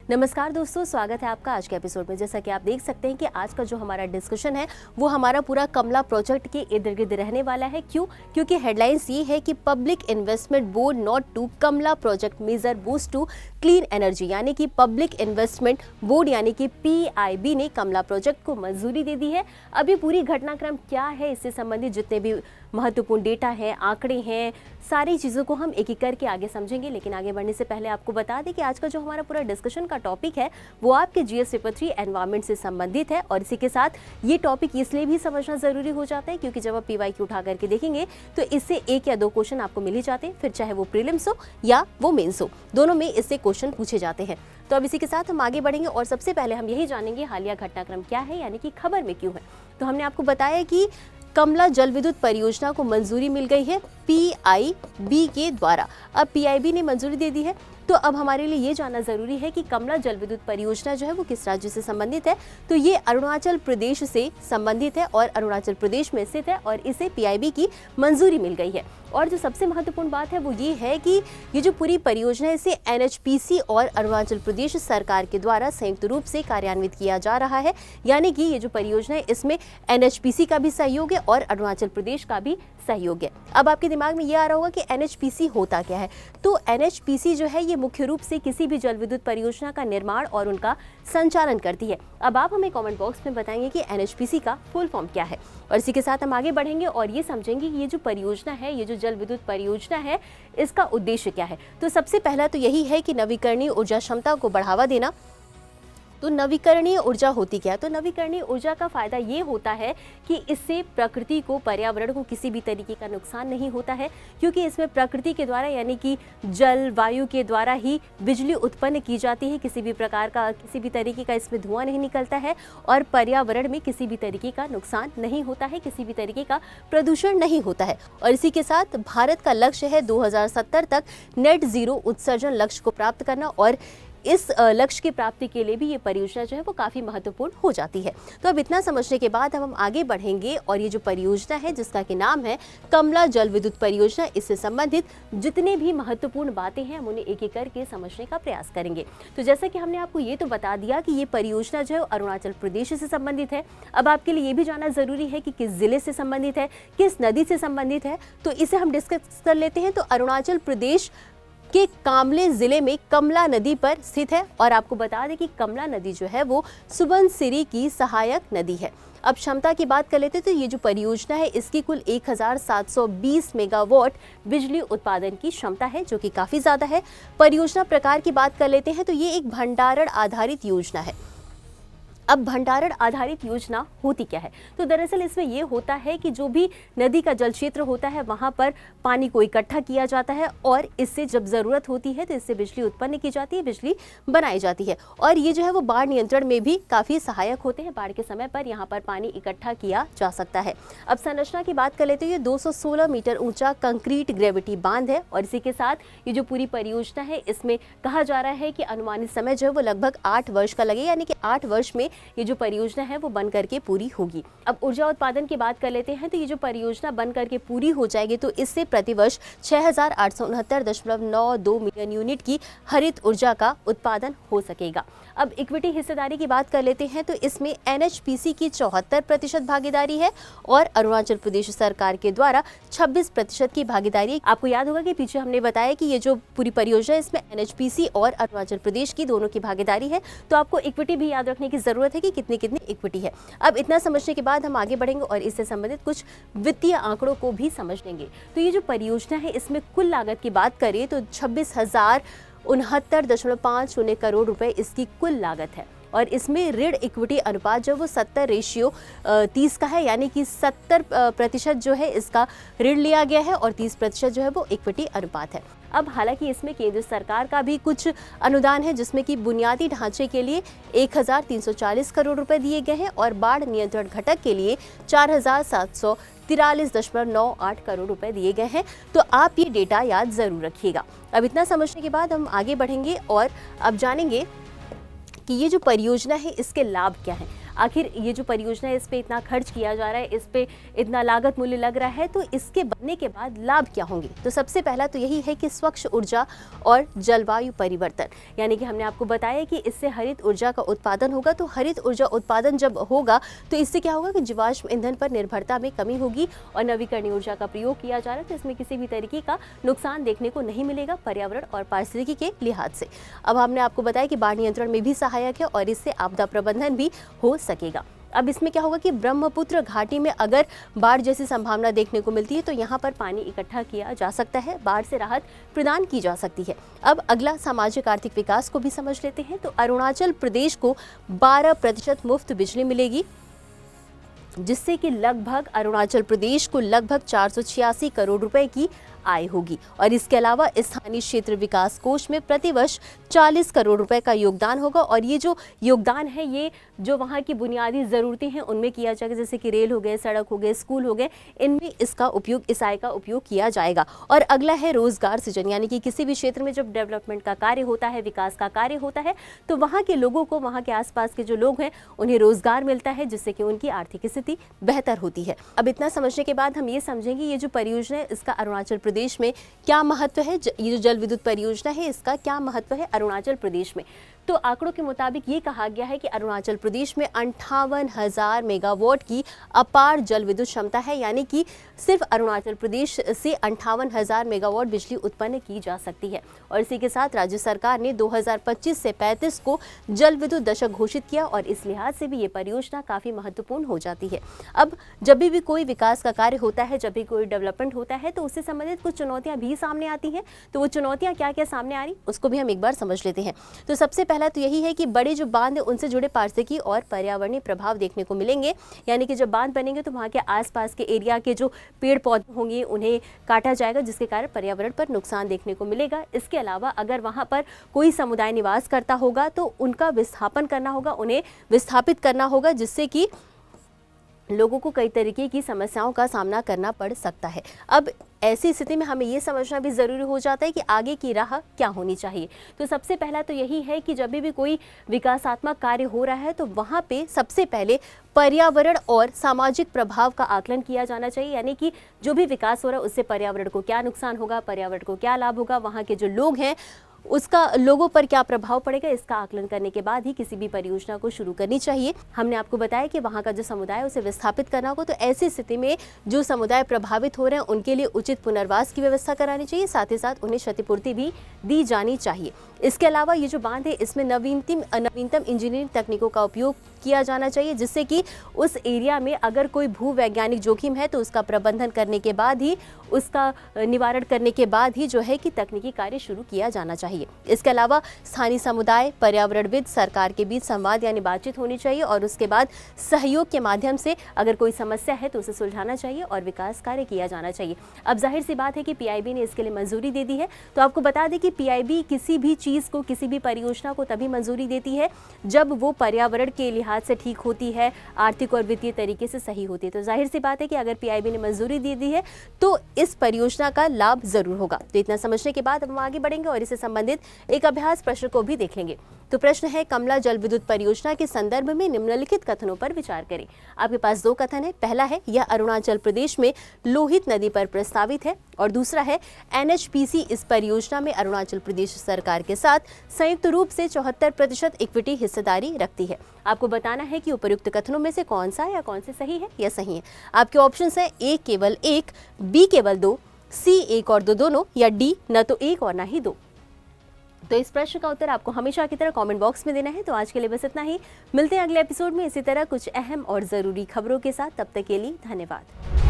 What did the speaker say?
नमस्कार दोस्तों, स्वागत है आपका आज के एपिसोड में। जैसा कि आप देख सकते हैं कि आज का जो हमारा डिस्कशन है वो हमारा पूरा कमला प्रोजेक्ट के इर्द गिर्द रहने वाला है। क्यों? क्योंकि हेडलाइंस ये है कि public investment board note to Kamala project major boost to clean energy, यानी कि पब्लिक इन्वेस्टमेंट बोर्ड यानी कि PIB ने कमला प्रोजेक्ट को मंजूरी दे दी है। अभी पूरी घटनाक्रम क्या है, इससे संबंधित जितने भी महत्वपूर्ण डेटा है, आंकड़े हैं, सारी चीज़ों को हम एक एक करके आगे समझेंगे। लेकिन आगे बढ़ने से पहले आपको बता दें कि आज का जो हमारा पूरा डिस्कशन का टॉपिक है वो आपके GS पेपर 3 एनवायरमेंट से संबंधित है। और इसी के साथ ये टॉपिक इसलिए भी समझना जरूरी हो जाता है क्योंकि जब आप PYQ उठा करके देखेंगे तो इससे 1 या 2 क्वेश्चन आपको मिल ही जाते हैं, फिर चाहे वो प्रीलिम्स हो या वो मेंस हो, दोनों में इससे क्वेश्चन पूछे जाते हैं। तो अब इसी के साथ हम आगे बढ़ेंगे और सबसे पहले हम यही जानेंगे हालिया घटनाक्रम क्या है, यानी कि खबर में क्यों है। तो हमने आपको बताया कि कमला जल विद्युत परियोजना को मंजूरी मिल गई है PIB के द्वारा। अब PIB ने मंजूरी दे दी है तो अब हमारे लिए ये जानना जरूरी है कि कमला जल विद्युत परियोजना जो है वो किस राज्य से संबंधित है। तो ये अरुणाचल प्रदेश से संबंधित है और अरुणाचल प्रदेश में स्थित है और इसे PIB की मंजूरी मिल गई है। और जो सबसे महत्वपूर्ण बात है वो ये है कि ये जो पूरी परियोजना है इसे NHPC और अरुणाचल प्रदेश सरकार के द्वारा संयुक्त रूप से कार्यान्वित किया जा रहा है। यानी कि ये जो परियोजना है इसमें NHPC का भी सहयोग है और अरुणाचल प्रदेश का भी सहयोग है। अब आपके दिमाग में ये आ रहा होगा कि NHPC होता क्या है। तो NHPC जो है ये मुख्य रूप से किसी भी जल विद्युत परियोजना का निर्माण और उनका संचालन करती है। अब आप हमें कमेंट बॉक्स में बताएंगे कि NHPC का फुल फॉर्म क्या है। और इसी के साथ हम आगे बढ़ेंगे और ये समझेंगे कि ये जो परियोजना है, ये जो जल विद्युत परियोजना है, इसका उद्देश्य क्या है। तो सबसे पहला तो यही है कि नवीकरणीय ऊर्जा क्षमता को बढ़ावा देना। तो नवीकरणीय ऊर्जा होती क्या है? तो नवीकरणीय ऊर्जा का फायदा ये होता है कि इससे प्रकृति को, पर्यावरण को किसी भी तरीके का नुकसान नहीं होता है, क्योंकि इसमें प्रकृति के द्वारा यानी कि जल वायु के द्वारा ही बिजली उत्पन्न की जाती है। किसी भी प्रकार का, किसी भी तरीके का इसमें धुआं नहीं निकलता है और पर्यावरण में किसी भी तरीके का नुकसान नहीं होता है, किसी भी तरीके का प्रदूषण नहीं होता है। और इसी के साथ भारत का लक्ष्य है 2070 तक नेट जीरो उत्सर्जन लक्ष्य को प्राप्त करना और इस लक्ष्य की प्राप्ति के लिए भी ये परियोजना जो है वो काफ़ी महत्वपूर्ण हो जाती है। तो अब इतना समझने के बाद हम आगे बढ़ेंगे और ये जो परियोजना है जिसका कि नाम है कमला जल विद्युत परियोजना, इससे संबंधित जितने भी महत्वपूर्ण बातें हैं हम उन्हें एक एक करके समझने का प्रयास करेंगे। तो जैसा कि हमने आपको ये तो बता दिया कि ये परियोजना जो है अरुणाचल प्रदेश से संबंधित है। अब आपके लिए ये भी जानना जरूरी है कि किस जिले से संबंधित है, किस नदी से संबंधित है। तो इसे हम डिस्कस कर लेते हैं। तो अरुणाचल प्रदेश के कामले जिले में कमला नदी पर स्थित है और आपको बता दें कि कमला नदी जो है वो सुबनसिरी की सहायक नदी है। अब क्षमता की बात कर लेते हैं तो ये जो परियोजना है इसकी कुल 1720 मेगावाट बिजली उत्पादन की क्षमता है, जो कि काफ़ी ज़्यादा है। परियोजना प्रकार की बात कर लेते हैं तो ये एक भंडारण आधारित योजना है। अब भंडारण आधारित योजना होती क्या है? तो दरअसल इसमें यह होता है कि जो भी नदी का जल क्षेत्र होता है वहां पर पानी को इकट्ठा किया जाता है और इससे जब जरूरत होती है तो इससे बिजली उत्पन्न की जाती है, बिजली बनाई जाती है। और ये जो है वो बाढ़ नियंत्रण में भी काफ़ी सहायक होते हैं। बाढ़ के समय पर यहाँ पर पानी इकट्ठा किया जा सकता है। अब संरचना की बात कर लेते हैं। ये 216 मीटर ऊंचा कंक्रीट ग्रेविटी बांध है और इसी के साथ ये जो पूरी परियोजना है इसमें कहा जा रहा है कि अनुमानित समय जो है वो लगभग 8 वर्ष का लगेगा, यानी कि 8 वर्ष में ये जो परियोजना है वो बन करके पूरी होगी। अब ऊर्जा उत्पादन की बात कर लेते हैं। तो ये जो परियोजना बन करके पूरी हो जाएगी तो इससे प्रतिवर्ष 6869.92 मिलियन यूनिट की हरित ऊर्जा का उत्पादन हो सकेगा। अब इक्विटी हिस्सेदारी की बात कर लेते हैं तो इसमें NHPC की 74% भागीदारी है और अरुणाचल प्रदेश सरकार के द्वारा 26% की भागीदारी। आपको याद होगा कि पीछे हमने बताया कि ये जो पूरी परियोजना है इसमें NHPC और अरुणाचल प्रदेश की दोनों की भागीदारी है। तो आपको इक्विटी भी याद रखने की जरूरत है कि कितनी कितनी इक्विटी है। अब इतना समझने के बाद हम आगे बढ़ेंगे और इससे संबंधित कुछ वित्तीय आंकड़ों को भी समझ लेंगे। तो ये जो परियोजना है इसमें कुल लागत की बात करें तो 26,069.50 करोड़ रुपए इसकी कुल लागत है और इसमें ऋण इक्विटी अनुपात जो वो 70:30 का है, यानी कि 70% जो है इसका ऋण लिया गया है और 30% जो है वो इक्विटी अनुपात है। अब हालांकि इसमें केंद्र सरकार का भी कुछ अनुदान है जिसमें कि बुनियादी ढांचे के लिए 1,340 करोड़ रुपए दिए गए हैं और बाढ़ नियंत्रण घटक के लिए 4,743.98 करोड़ रुपए दिए गए हैं। तो आप ये डेटा याद जरूर रखिएगा। अब इतना समझने के बाद हम आगे बढ़ेंगे और अब जानेंगे कि ये जो परियोजना है इसके लाभ क्या हैं। आखिर ये जो परियोजना है इस पे इतना खर्च किया जा रहा है, इस पे इतना लागत मूल्य लग रहा है, तो इसके बनने के बाद लाभ क्या होंगे? तो सबसे पहला तो यही है कि स्वच्छ ऊर्जा और जलवायु परिवर्तन, यानी कि हमने आपको बताया कि इससे हरित ऊर्जा का उत्पादन होगा। तो हरित ऊर्जा उत्पादन जब होगा तो इससे क्या होगा कि जीवाश्म ईंधन पर निर्भरता में कमी होगी और नवीकरणीय ऊर्जा का प्रयोग किया जा रहा है, तो इसमें किसी भी तरीके का नुकसान देखने को नहीं मिलेगा पर्यावरण और पारिस्थितिकी के लिहाज से। अब हमने आपको बताया कि बाढ़ नियंत्रण में भी सहायक है और इससे आपदा प्रबंधन भी हो सकेगा। अब इसमें क्या होगा कि ब्रह्मपुत्र घाटी में अगर बाढ़ जैसी संभावना देखने को मिलती है तो यहाँ पर पानी इकट्ठा किया जा सकता है, बाढ़ से राहत प्रदान की जा सकती है। अब अगला सामाजिक आर्थिक विकास को भी समझ लेते हैं। तो अरुणाचल प्रदेश को 12% मुफ्त बिजली मिलेगी, जिससे कि लगभग अरुणाचल प्रदेश को लगभग 486 करोड़ रुपए की आय होगी। और इसके अलावा स्थानीय क्षेत्र विकास कोष में प्रतिवर्ष 40 करोड़ रुपए का योगदान होगा। और ये जो योगदान है ये जो वहाँ की बुनियादी ज़रूरतें हैं उनमें किया जाएगा, जैसे कि रेल हो गए, सड़क हो गए, स्कूल हो गए, इनमें इसका उपयोग, इस आय का उपयोग किया जाएगा। और अगला है रोजगार सृजन, यानी कि किसी भी क्षेत्र में जब डेवलपमेंट का कार्य होता है, विकास का कार्य होता है, तो वहाँ के लोगों को, वहाँ के आसपास के जो लोग हैं उन्हें रोजगार मिलता है, जिससे कि उनकी आर्थिक स्थिति बेहतर होती है। अब इतना समझने के बाद हम ये समझेंगे ये जो परियोजना है इसका अरुणाचल प्रदेश में क्या महत्व है। ये जो जल विद्युत परियोजना है इसका क्या महत्व है अरुणाचल प्रदेश में। तो आंकड़ों के मुताबिक ये कहा गया है कि अरुणाचल प्रदेश में 58,000 मेगावाट की अपार जल विद्युत क्षमता है, यानी कि सिर्फ अरुणाचल प्रदेश से 58,000 मेगावाट बिजली उत्पन्न की जा सकती है। और इसी के साथ राज्य सरकार ने 2025 से 35 को जल विद्युत दशक घोषित किया और इस लिहाज से भी ये परियोजना काफ़ी महत्वपूर्ण हो जाती है। अब जब भी कोई विकास का कार्य होता है, जब भी कोई डेवलपमेंट होता है, तो उससे संबंधित कुछ चुनौतियाँ भी सामने आती हैं। तो वो चुनौतियाँ क्या क्या सामने आ रही उसको भी हम एक बार समझ लेते हैं। तो सबसे पहला तो यही है कि बड़े जो बांध है उनसे जुड़े पारिस्थितिकी और पर्यावरणीय प्रभाव देखने को मिलेंगे, यानी कि जब बांध बनेंगे तो वहाँ के आसपास के एरिया के जो पेड़ पौधे होंगे उन्हें काटा जाएगा, जिसके कारण पर्यावरण पर नुकसान देखने को मिलेगा। इसके अलावा अगर वहाँ पर कोई समुदाय निवास करता होगा तो उनका विस्थापन करना होगा, उन्हें विस्थापित करना होगा, जिससे कि लोगों को कई तरीके की समस्याओं का सामना करना पड़ सकता है। अब ऐसी स्थिति में हमें ये समझना भी ज़रूरी हो जाता है कि आगे की राह क्या होनी चाहिए। तो सबसे पहला तो यही है कि जब भी कोई विकासात्मक कार्य हो रहा है तो वहाँ पे सबसे पहले पर्यावरण और सामाजिक प्रभाव का आकलन किया जाना चाहिए, यानी कि जो भी विकास हो रहा है उससे पर्यावरण को क्या नुकसान होगा, पर्यावरण को क्या लाभ होगा, वहाँ के जो लोग हैं उसका लोगों पर क्या प्रभाव पड़ेगा, इसका आकलन करने के बाद ही किसी भी परियोजना को शुरू करनी चाहिए। हमने आपको बताया कि वहाँ का जो समुदाय है उसे विस्थापित करना होगा, तो ऐसी स्थिति में जो समुदाय प्रभावित हो रहे हैं उनके लिए उचित पुनर्वास की व्यवस्था करानी चाहिए, साथ ही साथ उन्हें क्षतिपूर्ति भी दी जानी चाहिए। इसके अलावा ये जो बांध है इसमें नवीनतम इंजीनियरिंग तकनीकों का उपयोग किया जाना चाहिए, जिससे कि उस एरिया में अगर कोई भू वैज्ञानिक जोखिम है तो उसका प्रबंधन करने के बाद ही, उसका निवारण करने के बाद ही जो है कि तकनीकी कार्य शुरू किया जाना चाहिए। इसके अलावा स्थानीय समुदाय, पर्यावरणविद, सरकार के बीच संवाद यानी बातचीत होनी चाहिए और उसके बाद सहयोग के माध्यम से अगर कोई समस्या है तो उसे सुलझाना चाहिए और विकास कार्य किया जाना चाहिए। अब जाहिर सी बात है कि पीआईबी ने इसके लिए मंजूरी दे दी है। तो आपको बता दें कि पीआईबी किसी भी चीज़ को, किसी भी परियोजना को तभी मंजूरी देती है जब वो पर्यावरण के लिहाज से ठीक होती है, आर्थिक और वित्तीय तरीके से सही होती है। तो जाहिर सी बात है कि अगर पीआईबी ने मंजूरी दे दी है तो इस परियोजना का लाभ जरूर होगा। तो इतना समझने के बाद हम आगे बढ़ेंगे और इससे संबंधित एक अभ्यास प्रश्न को भी देख लेंगे। तो प्रश्न है, कमला जल विद्युत परियोजना के संदर्भ में निम्नलिखित कथनों पर विचार करें। आपके पास दो कथन है। पहला है, यह अरुणाचल प्रदेश में लोहित नदी पर प्रस्तावित है, और दूसरा है, एनएचपीसी इस परियोजना में अरुणाचल प्रदेश सरकार के साथ संयुक्त रूप से 74% इक्विटी हिस्सेदारी रखती है। आपको बताना है कि उपयुक्त कथनों में से कौन सा या कौन से सही है या सही है। आपके ऑप्शंस है, ए केवल एक, बी केवल दो, सी एक और दो दोनों, या डी न तो एक और न ही दो। तो इस प्रश्न का उत्तर आपको हमेशा की तरह कमेंट बॉक्स में देना है। तो आज के लिए बस इतना ही। मिलते हैं अगले एपिसोड में इसी तरह कुछ अहम और ज़रूरी खबरों के साथ। तब तक के लिए धन्यवाद।